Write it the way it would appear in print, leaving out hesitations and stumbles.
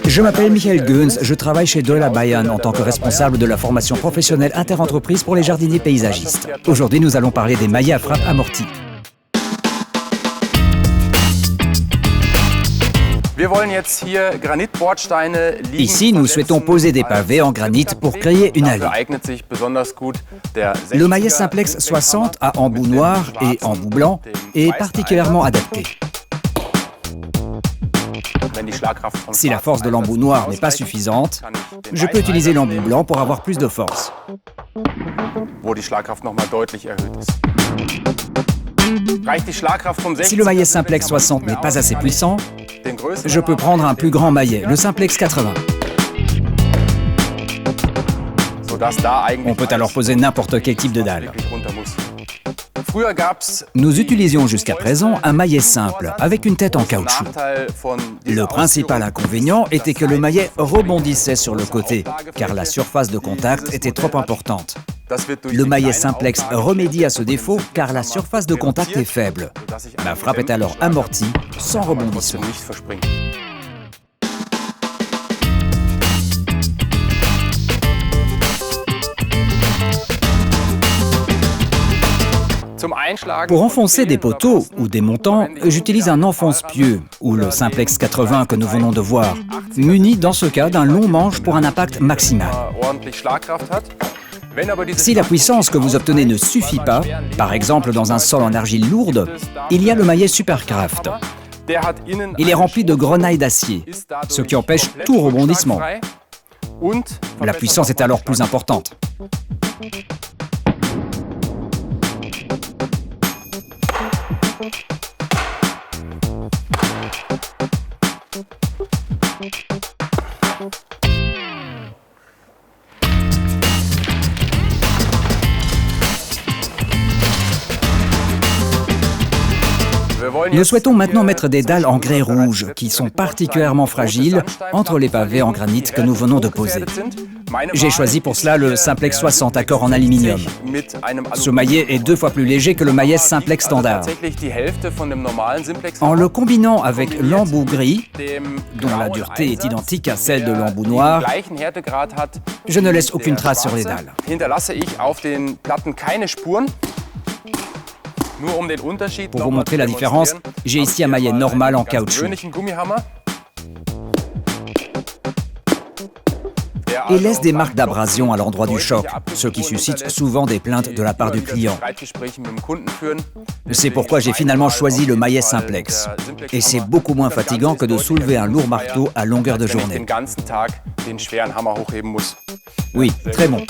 Je m'appelle Michael Goens, je travaille chez Döhler Bayern en tant que responsable de la formation professionnelle interentreprise pour les jardiniers paysagistes. Aujourd'hui, nous allons parler des maillets à frappe amortis. Ici, nous souhaitons poser des pavés en granit pour créer une allée. Le maillet Simplex 60 à embout noir et embout blanc est particulièrement adapté. Si la force de l'embout noir n'est pas suffisante, je peux utiliser l'embout blanc pour avoir plus de force. Si le maillet Simplex 60 n'est pas assez puissant, je peux prendre un plus grand maillet, le Simplex 80. On peut alors poser n'importe quel type de dalle. Nous utilisions jusqu'à présent un maillet simple, avec une tête en caoutchouc. Le principal inconvénient était que le maillet rebondissait sur le côté, car la surface de contact était trop importante. Le maillet Simplex remédie à ce défaut, car la surface de contact est faible. Ma frappe est alors amortie, sans rebondissement. Pour enfoncer des poteaux ou des montants, j'utilise un enfonce-pieux, ou le Simplex 80 que nous venons de voir, muni dans ce cas d'un long manche pour un impact maximal. Si la puissance que vous obtenez ne suffit pas, par exemple dans un sol en argile lourde, il y a le maillet Supercraft. Il est rempli de grenailles d'acier, ce qui empêche tout rebondissement. La puissance est alors plus importante. Nous souhaitons maintenant mettre des dalles en grès rouge, qui sont particulièrement fragiles, entre les pavés en granit que nous venons de poser. J'ai choisi pour cela le Simplex 60 à corps en aluminium. Ce maillet est 2 fois plus léger que le maillet Simplex standard. En le combinant avec l'embout gris, dont la dureté est identique à celle de l'embout noir, je ne laisse aucune trace sur les dalles. Pour vous montrer la différence, j'ai ici un maillet normal en caoutchouc. Et laisse des marques d'abrasion à l'endroit du choc, ce qui suscite souvent des plaintes de la part du client. C'est pourquoi j'ai finalement choisi le maillet Simplex. Et c'est beaucoup moins fatigant que de soulever un lourd marteau à longueur de journée. Oui, très bon.